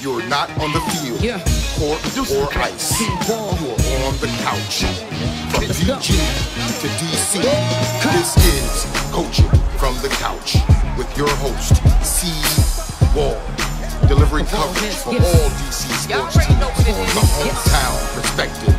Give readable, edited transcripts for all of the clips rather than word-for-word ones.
you're not on the field, court or ice, you're on the couch. From DG to DC, this is Coaching from the Couch with your host, CWall, delivering coverage for all DC sports teams from a hometown perspective.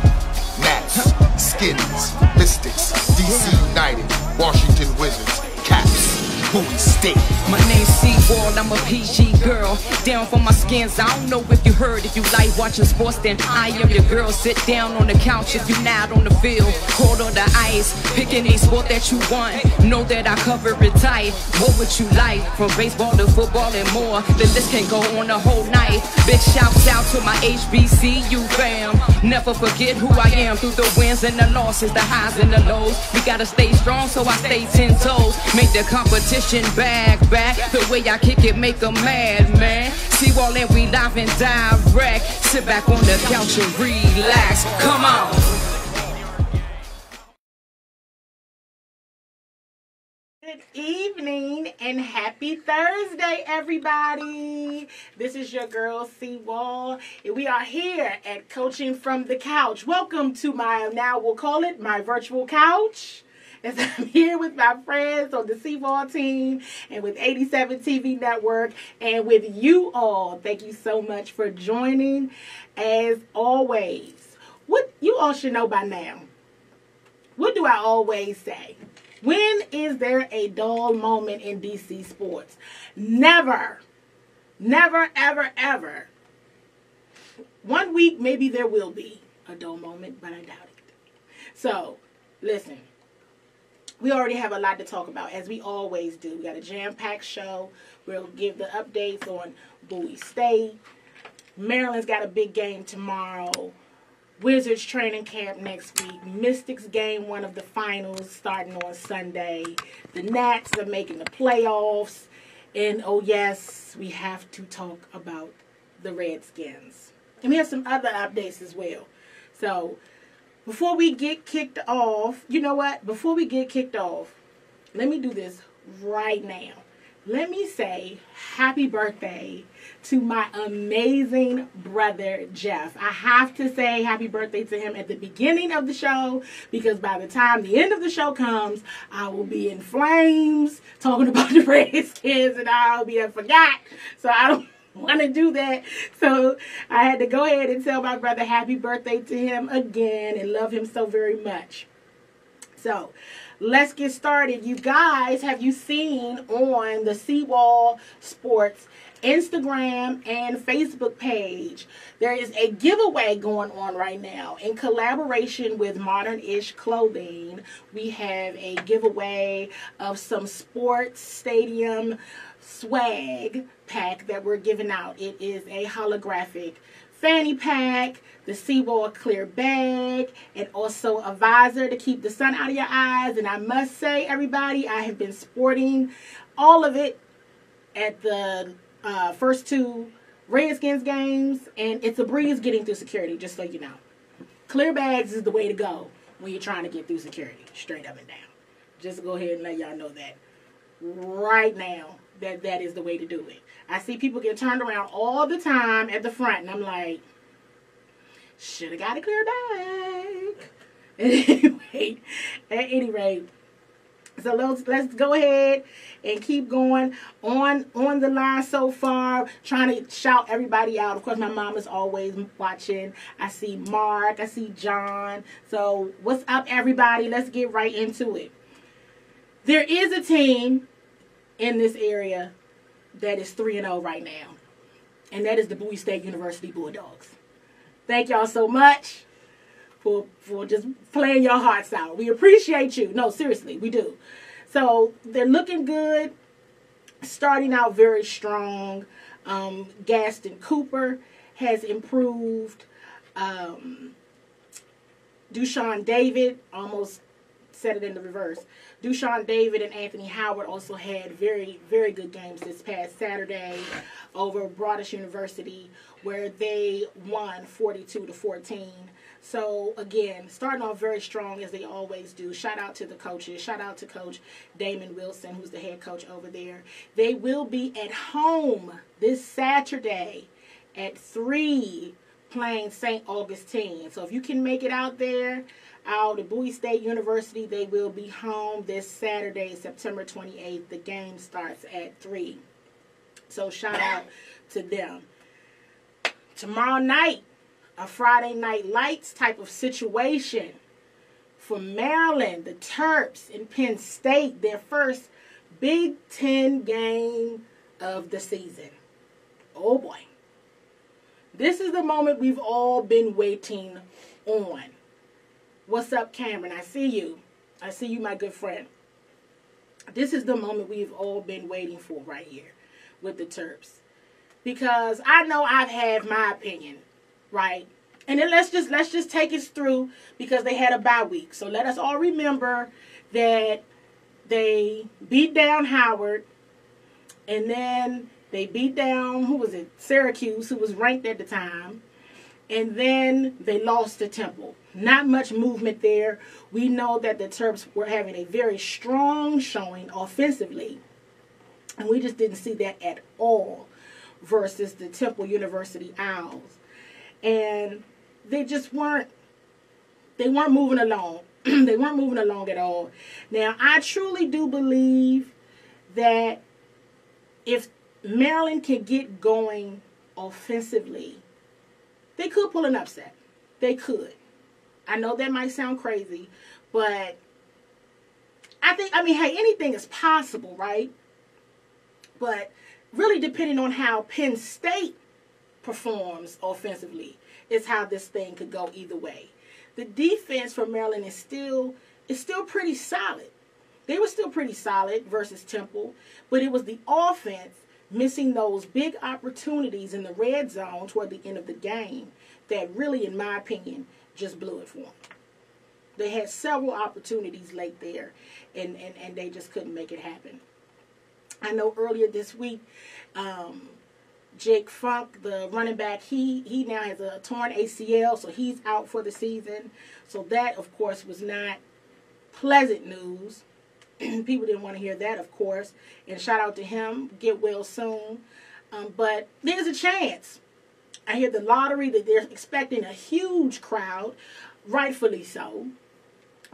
Nats, Skins, Mystics, DC United, Washington Wizards, Caps, Bowie State. My name's CWall, I'm a PG girl. Down for my skins, I don't know if you heard. If you like watching sports, then I am your girl. Sit down on the couch if you're not on the field. Cold on the ice, pick any sport that you want. Know that I cover it tight. What would you like? From baseball to football and more. The list can go on the whole night. Big shouts out to my HBCU fam. Never forget who I am through the wins and the losses, the highs and the lows. We gotta stay strong, so I stay 10 toes. Make the competition back. The way I kick it make them mad, man. CWall and we live and direct. Sit back on the couch and relax. Come on. Good evening and happy Thursday, everybody. This is your girl, CWall, and we are here at Coaching from the Couch. Welcome to my, now we'll call it my virtual couch. As I'm here with my friends on the CWall team and with 87 TV Network and with you all. Thank you so much for joining. As always, what you all should know by now, what do I always say? When is there a dull moment in DC sports? Never. Never, ever, ever. One week, maybe there will be a dull moment, but I doubt it. So, listen. We already have a lot to talk about, as we always do. We got a jam-packed show. We'll give the updates on Bowie State. Maryland's got a big game tomorrow. Wizards training camp next week. Mystics game, one of the finals, starting on Sunday. The Nats are making the playoffs. And, oh yes, we have to talk about the Redskins. And we have some other updates as well. So, before we get kicked off, you know what? Before we get kicked off, let me do this right now. Let me say happy birthday to my amazing brother, Jeff. I have to say happy birthday to him at the beginning of the show, because by the time the end of the show comes, I will be in flames talking about the Redskins and I'll be forgot. So I don't want to do that, so I had to go ahead and tell my brother happy birthday to him again and love him so very much. So let's get started. You guys, have you seen on the CWall Sports Instagram and Facebook page, there is a giveaway going on right now in collaboration with Modern-ish Clothing. We have a giveaway of some sports stadium swag pack that we're giving out. It is a holographic fanny pack, the CWall clear bag, and also a visor to keep the sun out of your eyes. And I must say, everybody, I have been sporting all of it at the first two Redskins games, and it's a breeze getting through security, just so you know. Clear bags is the way to go when you're trying to get through security, straight up and down. Just go ahead and let y'all know that right now. That is the way to do it. I see people get turned around all the time at the front, and I'm like, should have got a clear bag. At any rate, so let's go ahead and keep going on the line so far, trying to shout everybody out. Of course, my mom is always watching. I see Mark, I see John. So what's up, everybody? Let's get right into it. There is a team in this area that is 3-0 right now, and that is the Bowie State University Bulldogs. Thank y'all so much for just playing your hearts out. We appreciate you. No, seriously, we do. So they're looking good, starting out very strong. Gaston Cooper has improved. Dushawn David, almost said it in the reverse. Dushawn David and Anthony Howard also had very, very good games this past Saturday over Broadus University, where they won 42-14. So, again, starting off very strong as they always do. Shout out to the coaches. Shout out to Coach Damon Wilson, who's the head coach over there. They will be at home this Saturday at 3 playing St. Augustine. So if you can make it out there, out at Bowie State University, they will be home this Saturday, September 28th. The game starts at 3. So shout out to them. Tomorrow night, a Friday Night Lights type of situation for Maryland, the Terps in Penn State, their first Big Ten game of the season. Oh boy. This is the moment we've all been waiting on. What's up, Cameron? I see you. I see you, my good friend. This is the moment we've all been waiting for right here with the Terps. Because I know I've had my opinion, right? And then let's just take us through, because they had a bye week. So let us all remember that they beat down Howard, and then they beat down, who was it? Syracuse, who was ranked at the time. And then they lost to Temple. Not much movement there. We know that the Terps were having a very strong showing offensively. And we just didn't see that at all versus the Temple University Owls. And they just weren't moving along. They weren't moving along at all. Now, I truly do believe that if Maryland can get going offensively, they could pull an upset. They could. I know that might sound crazy, but I mean, hey, anything is possible, right? But really depending on how Penn State performs offensively is how this thing could go either way. The defense for Maryland is still pretty solid. They were still pretty solid versus Temple, but it was the offense missing those big opportunities in the red zone toward the end of the game that really, in my opinion, just blew it for them. They had several opportunities late there, and they just couldn't make it happen. I know earlier this week, Jake Funk, the running back, he now has a torn ACL, so he's out for the season. So that, of course, was not pleasant news. People didn't want to hear that, of course. And shout out to him. Get well soon. But there's a chance. I hear the lottery that they're expecting a huge crowd, rightfully so,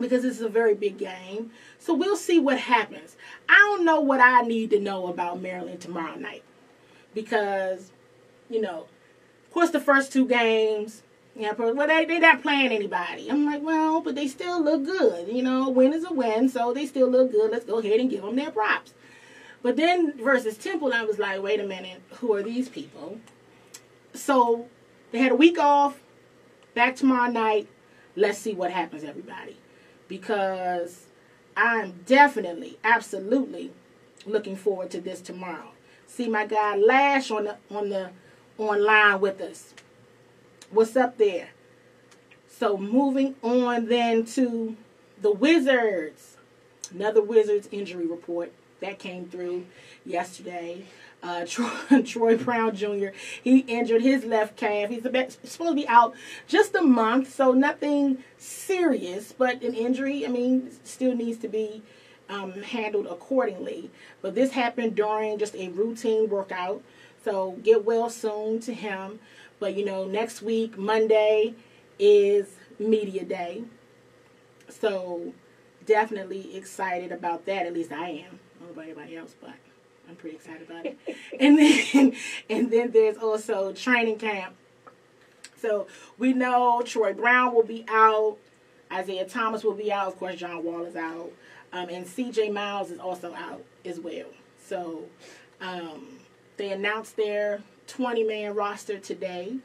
because this is a very big game. So we'll see what happens. I don't know what I need to know about Maryland tomorrow night. Because, you know, of course the first 2 games, well, they're not playing anybody. I'm like, well, but they still look good. You know, win is a win, so they still look good. Let's go ahead and give them their props. But then versus Temple, I was like, wait a minute, who are these people? So they had a week off, back tomorrow night. Let's see what happens, everybody. Because I'm definitely, absolutely looking forward to this tomorrow. See my guy Lash online with us. What's up there? So moving on then to the Wizards. Another Wizards injury report that came through yesterday. Troy Brown Jr., he injured his left calf. He's supposed to be out just a month, so nothing serious, but an injury, I mean, still needs to be handled accordingly. But this happened during just a routine workout, so get well soon to him. But, you know, next week, Monday, is media day. So definitely excited about that. At least I am. I don't know about anybody else, but I'm pretty excited about it. and then there's also training camp. So we know Troy Brown will be out. Isaiah Thomas will be out. Of course, CWall is out. And CJ Miles is also out as well. So they announced their 20-man roster today.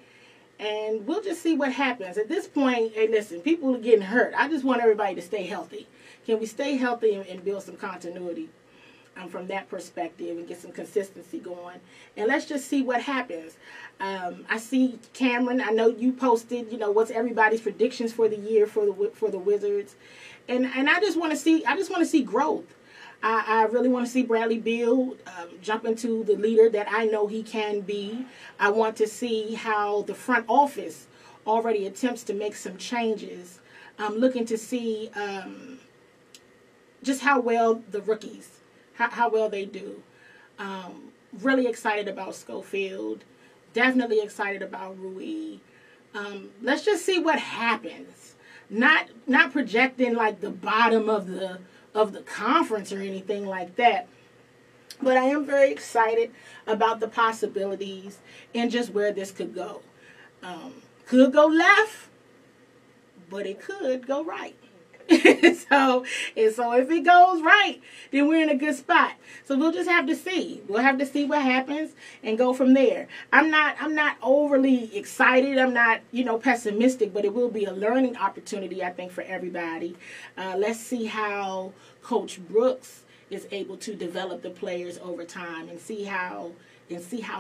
And we'll just see what happens. At this point, hey, listen, people are getting hurt. I just want everybody to stay healthy. Can we stay healthy and build some continuity from that perspective and get some consistency going? And let's just see what happens. I see Cameron, I know you posted, you know, what's everybody's predictions for the year for the Wizards. And I just want to see growth. I really want to see Bradley Beal jump into the leader that I know he can be. I want to see how the front office already attempts to make some changes. I'm looking to see just how well the rookies, how well they do. Really excited about Schofield Definitely excited about Rui. Let's just see what happens. Not projecting like the bottom of the conference or anything like that. But I am very excited about the possibilities and just where this could go. Could go left, but it could go right. so if it goes right, then we're in a good spot. So we'll just have to see. We'll have to see what happens and go from there. I'm not overly excited. I'm not, pessimistic, but it will be a learning opportunity, I think, for everybody. Let's see how Coach Brooks is able to develop the players over time and see how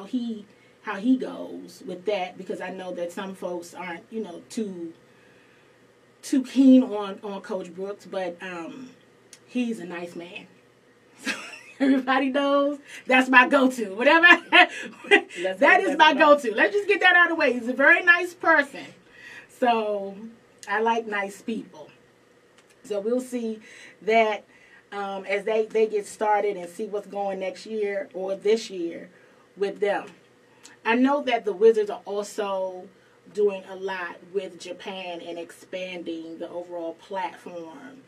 he goes with that, because I know that some folks aren't, too keen on Coach Brooks, but he's a nice man. So everybody knows that's my go-to. Whatever, that is my go-to. Let's just get that out of the way. He's a very nice person. So I like nice people. So we'll see that as they get started and see what's going next year or this year with them. I know that the Wizards are also doing a lot with Japan and expanding the overall platform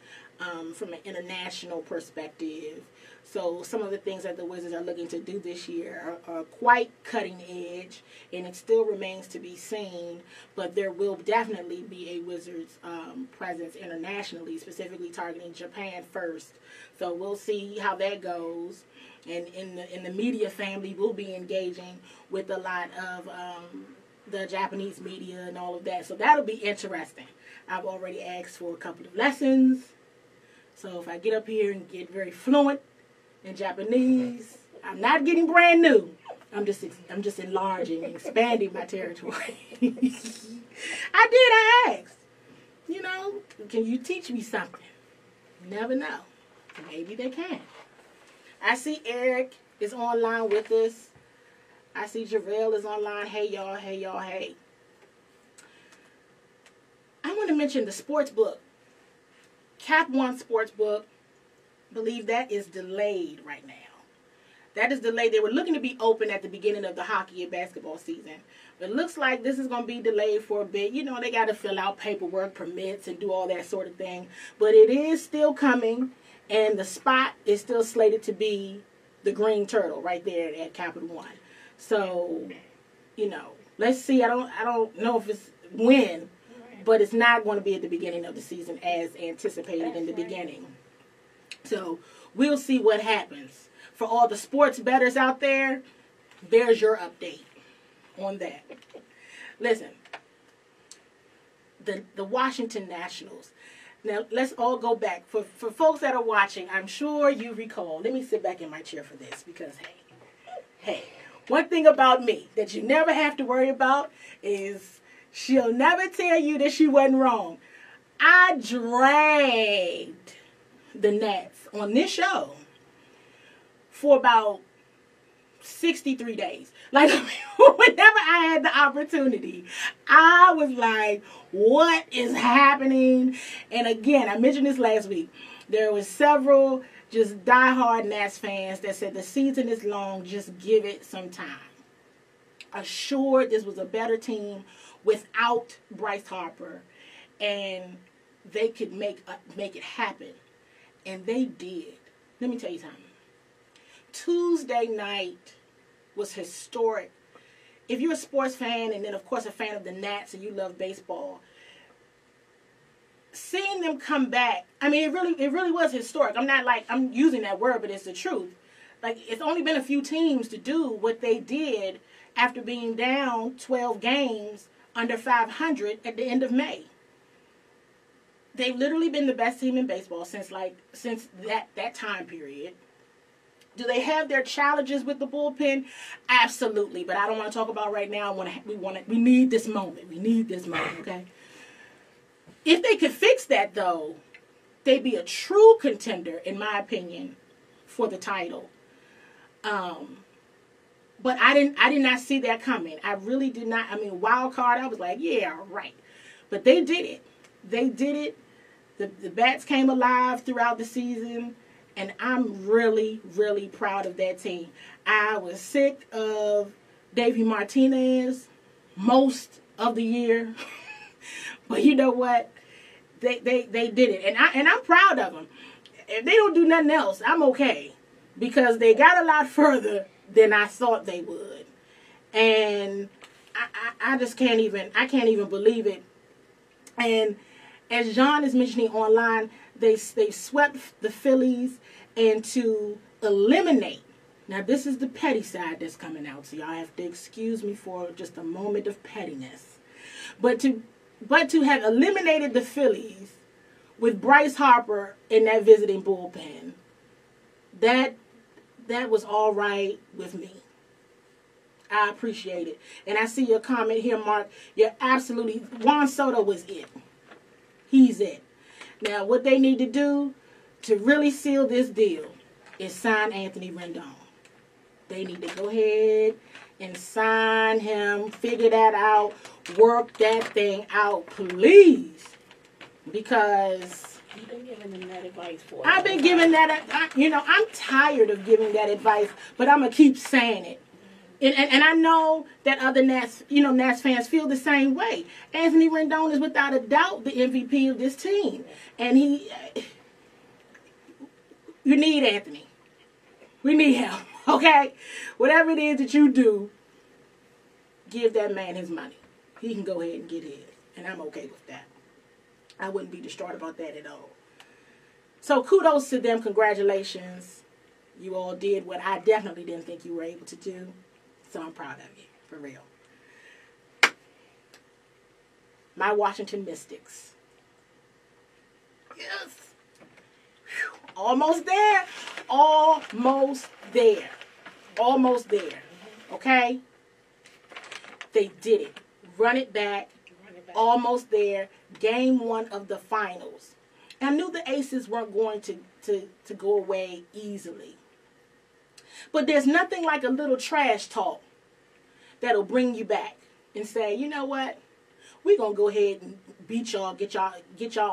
from an international perspective. So some of the things that the Wizards are looking to do this year are quite cutting edge, and it still remains to be seen, but there will definitely be a Wizards presence internationally, specifically targeting Japan first. So we'll see how that goes. And in the media family, we'll be engaging with a lot of the Japanese media and all of that. So that'll be interesting. I've already asked for a couple of lessons. So if I get up here and get very fluent in Japanese, I'm not getting brand new. I'm just enlarging and expanding my territory. I asked, can you teach me something? You never know. Maybe they can. I see Eric is online with us. I see JaVale is online. Hey, y'all. Hey, y'all. Hey. I want to mention the sports book. Cap One sports book. Believe that is delayed right now. That is delayed. They were looking to be open at the beginning of the hockey and basketball season. But it looks like this is going to be delayed for a bit. They got to fill out paperwork, permits, and do all that sort of thing. But it is still coming. And the spot is still slated to be the Green Turtle right there at Capital One. So, let's see. I don't know if it's when, but it's not going to be at the beginning of the season as anticipated in the beginning. So we'll see what happens. For all the sports bettors out there, there's your update on that. Listen, the Washington Nationals. Now, let's all go back. For folks that are watching, I'm sure you recall. Let me sit back in my chair for this because, hey, one thing about me that you never have to worry about is she'll never tell you that she wasn't wrong. I dragged the Nats on this show for about 63 days. Like, whenever I had the opportunity, I was like, what is happening? And again, I mentioned this last week. There was several just diehard Nats fans that said the season is long, just give it some time. Assured this was a better team without Bryce Harper, and they could make it happen. And they did. Let me tell you something. Tuesday night was historic. If you're a sports fan and then, of course, a fan of the Nats and you love baseball, seeing them come back, I mean, it really was historic. I'm using that word, but it's the truth. Like, it's only been a few teams to do what they did after being down 12 games under 500 at the end of May. They've literally been the best team in baseball since that time period. Do they have their challenges with the bullpen? Absolutely, but I don't want to talk about right now. We need this moment. We need this moment, okay? If they could fix that, though, they'd be a true contender, in my opinion, for the title. But I did not see that coming. I really did not. I mean, wild card, I was like, yeah, right. But they did it. They did it. The bats came alive throughout the season. And I'm really, really proud of that team. I was sick of Davey Martinez most of the year. But you know what? They did it. And I'm proud of them. If they don't do nothing else, I'm okay. Because they got a lot further than I thought they would. And I just can't even believe it. And as John is mentioning online, they swept the Phillies, and to eliminate. Now this is the petty side that's coming out, so y'all have to excuse me for just a moment of pettiness. But to have eliminated the Phillies with Bryce Harper in that visiting bullpen, that was all right with me. I appreciate it. And I see your comment here, Mark. You're absolutely... Juan Soto was it. He's it. Now, what they need to do to really seal this deal is sign Anthony Rendon. They need to go ahead and sign him, figure that out, work that thing out, please. Because... You've been giving them that advice for I've been giving that... I'm tired of giving that advice, but I'm going to keep saying it. And I know that other Nats fans feel the same way. Anthony Rendon is without a doubt the MVP of this team. And you need Anthony. We need him, okay? Whatever it is that you do, give that man his money. He can go ahead and get his. And I'm okay with that. I wouldn't be distraught about that at all. So kudos to them. Congratulations. You all did what I definitely didn't think you were able to do. So I'm proud of you, for real. My Washington Mystics. Yes. Whew. Almost there. Almost there. Almost there. Okay? They did it. Run it back. Almost there. Game 1 of the finals. I knew the Aces weren't going to go away easily. But there's nothing like a little trash talk that'll bring you back and say, you know what? We're going to go ahead and beat y'all, get y'all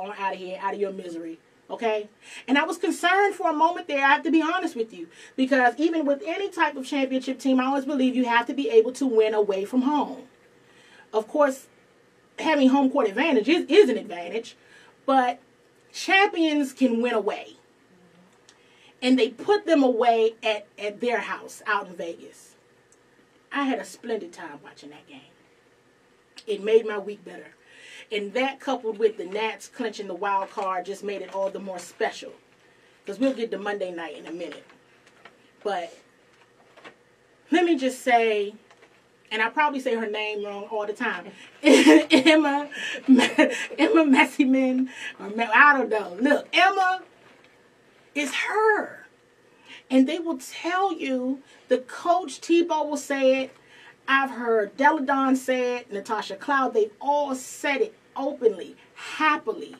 on out of here, out of your misery. Okay? And I was concerned for a moment there, I have to be honest with you. Because even with any type of championship team, I always believe you have to be able to win away from home. Of course, having home court advantage is an advantage. But champions can win away. And they put them away at their house out in Vegas. I had a splendid time watching that game. It made my week better. And that coupled with the Nats clinching the wild card just made it all the more special. Because we'll get to Monday night in a minute. But let me just say, and I probably say her name wrong all the time. Emma Messiman. I don't know. Look, Emma... It's her. And they will tell you, the coach Tebow will say it. I've heard Deladon say it, Natasha Cloud. They've all said it openly, happily.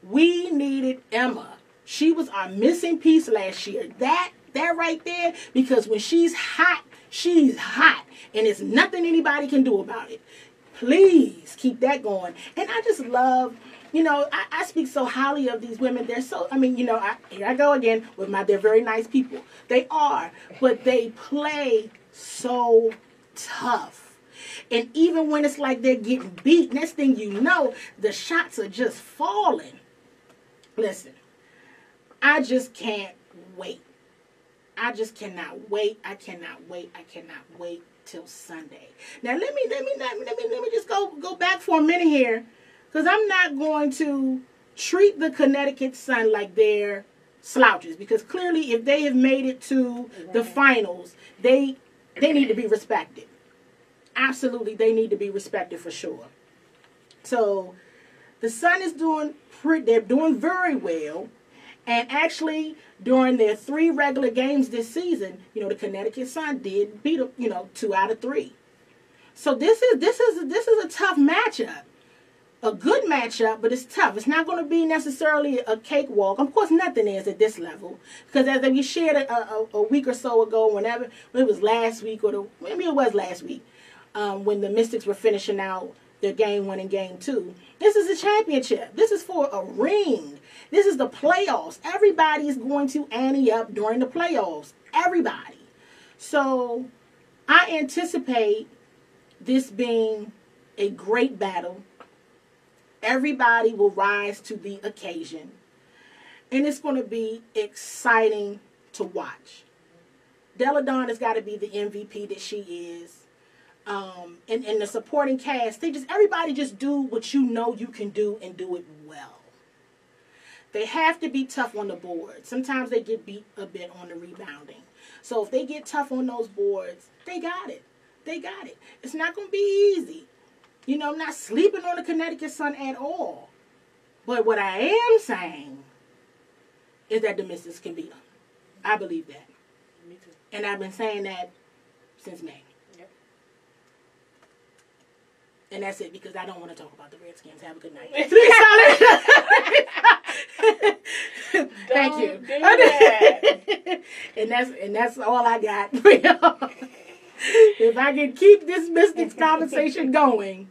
We needed Emma. She was our missing piece last year. That right there, because when she's hot, she's hot. And there's nothing anybody can do about it. Please keep that going. And I just love... I speak so highly of these women. They're so, here I go again with they're very nice people. They are, but they play so tough. And even when it's like they're getting beat, next thing you know, the shots are just falling. Listen, I just can't wait. I just cannot wait. I cannot wait. I cannot wait till Sunday. Now let me just go back for a minute here. Because I'm not going to treat the Connecticut Sun like they're slouches. Because clearly, if they have made it to the finals, they need to be respected. Absolutely, they need to be respected for sure. So, the Sun is they're doing very well. And actually, during their 3 regular games this season, the Connecticut Sun did beat them, 2 out of 3. So this is a tough matchup. A good matchup, but it's tough. It's not going to be necessarily a cakewalk. Of course, nothing is at this level. Because as we shared a week or so ago, when it was last week, maybe it was last week, when the Mystics were finishing out their game 1 and game 2. This is a championship. This is for a ring. This is the playoffs. Everybody is going to ante up during the playoffs. Everybody. So, I anticipate this being a great battle. Everybody will rise to the occasion. And it's going to be exciting to watch. Della Dawn has got to be the MVP that she is. And the supporting cast, everybody just do what you know you can do and do it well. They have to be tough on the board. Sometimes they get beat a bit on the rebounding. So if they get tough on those boards, they got it. They got it. It's not going to be easy. You know, I'm not sleeping on the Connecticut Sun at all. But what I am saying is that the Mystics can beat them. I believe that. Me too. And I've been saying that since May. Yep. And that's it, because I don't want to talk about the Redskins. Have a good night. Thank you. Do that. and that's all I got for y'all. If I could keep this Mystics conversation going,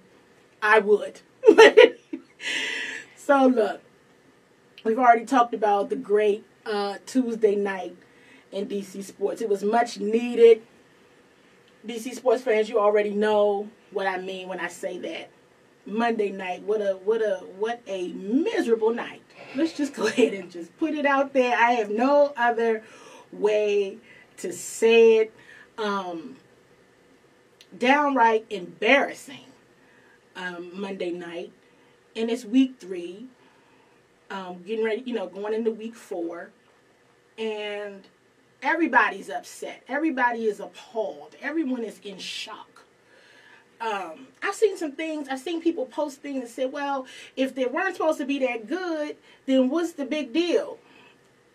I would. So look, we've already talked about the great Tuesday night in DC sports. It was much needed. DC sports fans, you already know what I mean when I say that. Monday night, what a miserable night. Let's just go ahead and just put it out there. I have no other way to say it. Downright embarrassing Monday night. And it's week 3. Getting ready, going into week 4. And everybody's upset. Everybody is appalled. Everyone is in shock. I've seen some things. I've seen people post things and say, well, if they weren't supposed to be that good, then what's the big deal?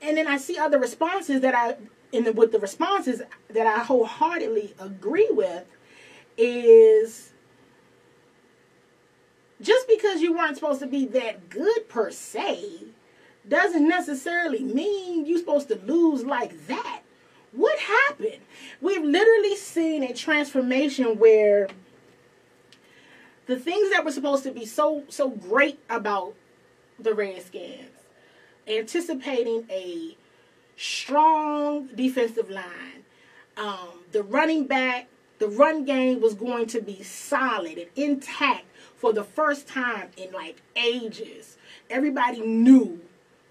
And then I see other responses with the responses that I wholeheartedly agree with is just because you weren't supposed to be that good per se doesn't necessarily mean you're supposed to lose like that. What happened? We've literally seen a transformation where the things that were supposed to be so great about the Redskins, anticipating a strong defensive line, the running back, the run game was going to be solid and intact for the first time in like ages. Everybody knew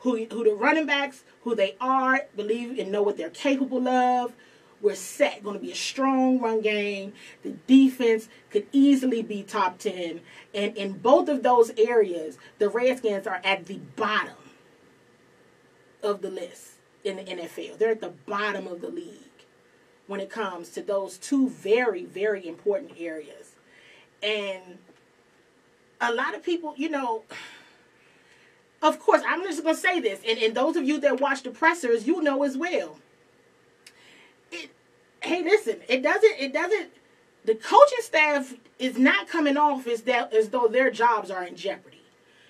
who the running backs, who they are, believe and know what they're capable of. We're set. Going to be a strong run game. The defense could easily be top 10. And in both of those areas, the Redskins are at the bottom of the list in the NFL. They're at the bottom of the league when it comes to those two very, very important areas. And a lot of people, of course, I'm just going to say this. And those of you that watch the pressers, you know as well. Hey, listen, it doesn't, the coaching staff is not coming off as though their jobs are in jeopardy.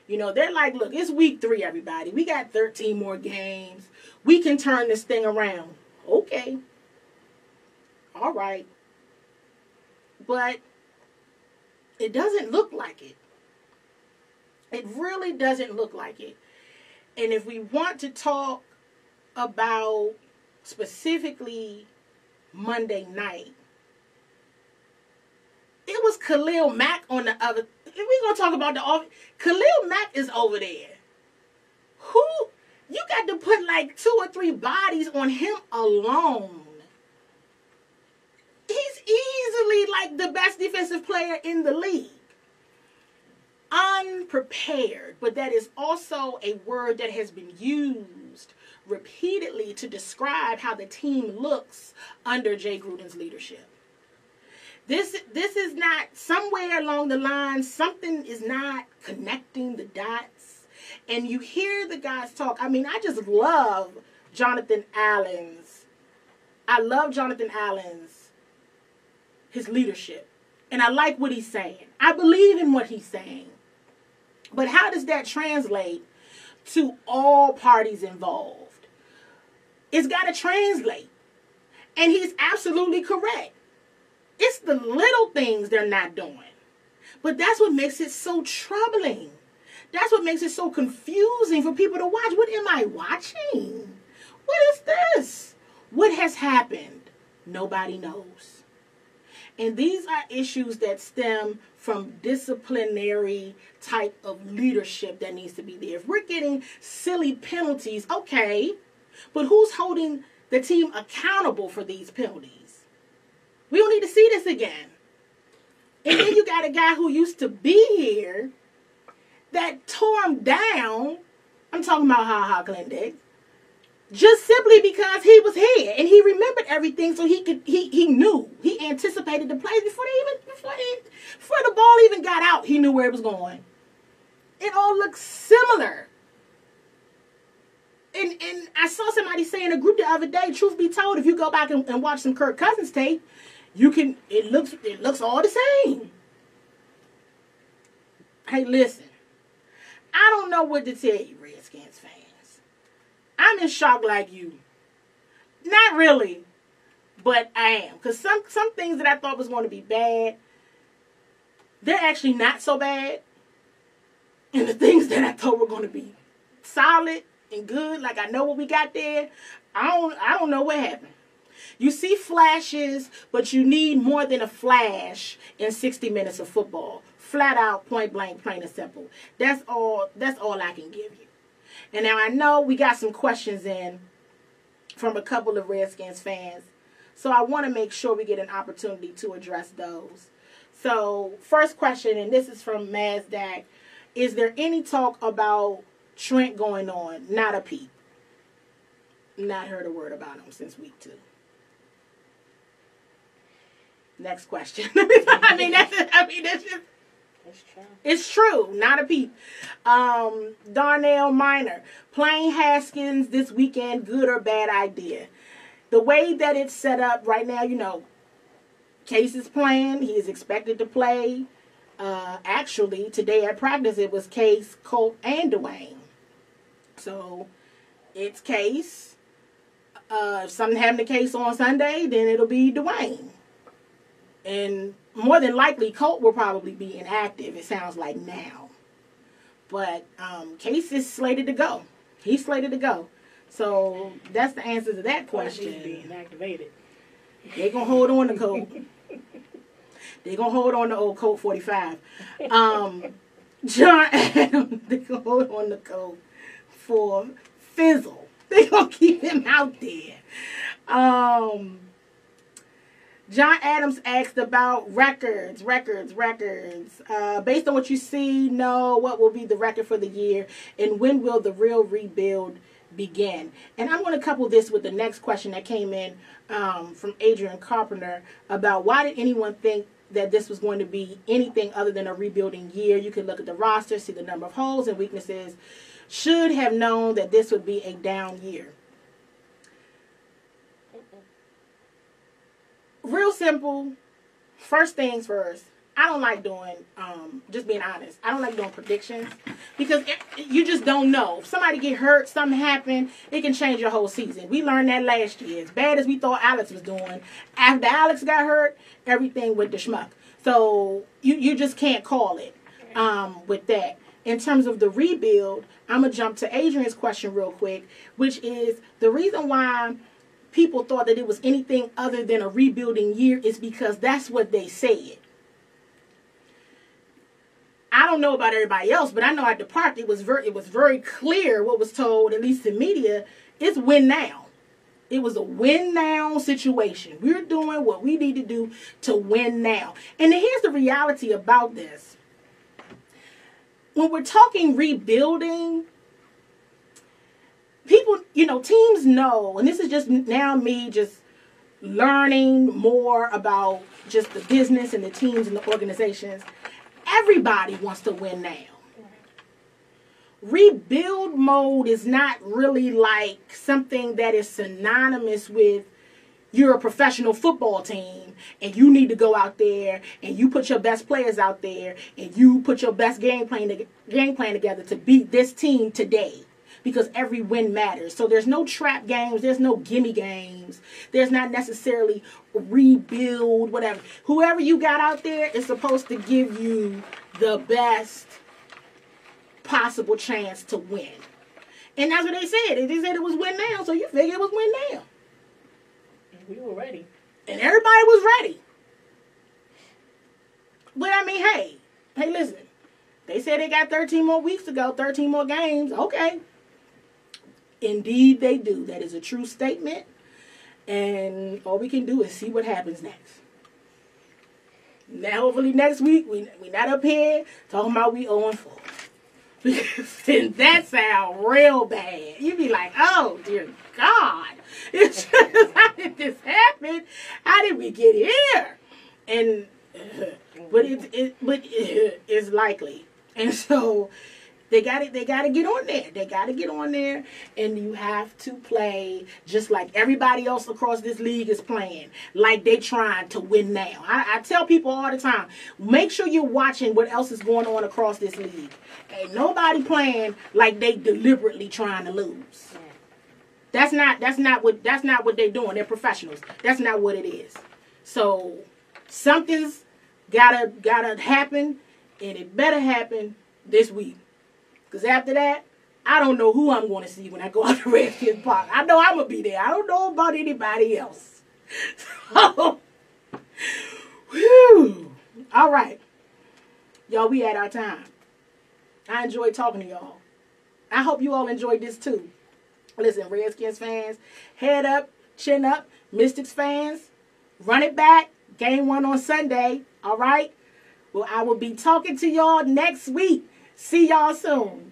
They're like, look, it's week 3, everybody. We got 13 more games. We can turn this thing around. Okay. All right. But it doesn't look like it. It really doesn't look like it. And if we want to talk about specifically Monday night, it was Khalil Mack on the other. If we're going to talk about the offense, Khalil Mack is over there. You got to put like 2 or 3 bodies on him alone. He's easily like the best defensive player in the league. Unprepared, but that is also a word that has been used repeatedly to describe how the team looks under Jay Gruden's leadership. This is not, somewhere along the line, something is not connecting the dots. And you hear the guys talk. I mean, I just love Jonathan Allen's his leadership. And I like what he's saying. I believe in what he's saying. But how does that translate to all parties involved? It's got to translate. And he's absolutely correct. It's the little things they're not doing. But that's what makes it so troubling. That's what makes it so confusing for people to watch. What am I watching? What is this? What has happened? Nobody knows. And these are issues that stem from disciplinary type of leadership that needs to be there. If we're getting silly penalties, okay, but who's holding the team accountable for these penalties? We don't need to see this again. And then you got a guy who used to be here that tore him down. I'm talking about Ha Glendick. Just simply because he was here and he remembered everything, so he knew, he anticipated the plays before the ball even got out. He knew where it was going. It all looks similar. And I saw somebody say in a group the other day, truth be told, if you go back and watch some Kirk Cousins tape, it looks all the same. Hey, listen. I don't know what to tell you, Redskins fans. I'm in shock like you. Not really, but I am. Because some things that I thought was going to be bad, they're actually not so bad. And the things that I thought were going to be solid and good, like I know what we got there, I don't know what happened. You see flashes, but you need more than a flash in 60 minutes of football. Flat out, point blank, plain and simple. That's all I can give you. And now I know we got some questions in from a couple of Redskins fans. So I want to make sure we get an opportunity to address those. So first question, and this is from Mazdak. Is there any talk about Trent going on? Not a peep. Not heard a word about him since week 2. Next question. That's just... It's true. It's true. Not a peep. Darnell Minor. Playing Haskins this weekend, good or bad idea? The way that it's set up right now, Case is playing. He is expected to play. Actually, today at practice, it was Case, Colt, and Dwayne. So, it's Case. If something happened to Case on Sunday, then it'll be Dwayne. And more than likely, Colt will probably be inactive, it sounds like now. But Case is slated to go. He's slated to go. So that's the answer to that question. He's being activated. They're going to hold on to Colt. They're going to hold on to old Colt 45. John Adams, they're going to hold on to Colt for Fizzle. They're going to keep him out there. John Adams asked about records. Based on what you see, what will be the record for the year, and when will the real rebuild begin? And I'm going to couple this with the next question that came in from Adrian Carpenter about why did anyone think that this was going to be anything other than a rebuilding year? You can look at the roster, see the number of holes and weaknesses. Should have known that this would be a down year. Real simple. First things first. I don't like doing, just being honest, I don't like doing predictions because you just don't know. If somebody get hurt, something happen, it can change your whole season. We learned that last year. As bad as we thought Alex was doing, after Alex got hurt, everything went to schmuck. So you just can't call it with that. In terms of the rebuild, I'm going to jump to Adrian's question real quick, which is the reason why people thought that it was anything other than a rebuilding year is because that's what they said. I don't know about everybody else, but I know at the park it was very clear what was told, at least in media, it's win now. It was a win now situation. We're doing what we need to do to win now. And here's the reality about this. When we're talking rebuilding, people, teams know, and this is just now me just learning more about just the business and the teams and the organizations. Everybody wants to win now. Rebuild mode is not really like something that is synonymous with you're a professional football team and you need to go out there and you put your best players out there and you put your best game plan together to beat this team today. Because every win matters. So there's no trap games. There's no gimme games. There's not necessarily rebuild, whatever. Whoever you got out there is supposed to give you the best possible chance to win. And that's what they said. They said it was win now, so you figure it was win now. We were ready. And everybody was ready. But I mean, hey, listen. They said they got 13 more weeks to go, 13 more games. Okay. Indeed, they do. That is a true statement. And all we can do is see what happens next. Now, hopefully next week, we not up here talking about we 0-4. Because that sound real bad. You be like, oh, dear God. It's just, how did this happen? How did we get here? And, but it's likely. And so they got to get on there. They got to get on there, and you have to play just like everybody else across this league is playing, like they trying to win now. I tell people all the time, make sure you're watching what else is going on across this league. Ain't nobody playing like they deliberately trying to lose. That's not what they're doing. They're professionals. That's not what it is. So something's gotta happen. And it better happen this week. Because after that, I don't know who I'm going to see when I go out to Redskins Park. I know I'm going to be there. I don't know about anybody else. So, whew. All right. Y'all, we had our time. I enjoyed talking to y'all. I hope you all enjoyed this too. Listen, Redskins fans, head up, chin up. Mystics fans, run it back. Game 1 on Sunday. All right? Well, I will be talking to y'all next week. See y'all soon.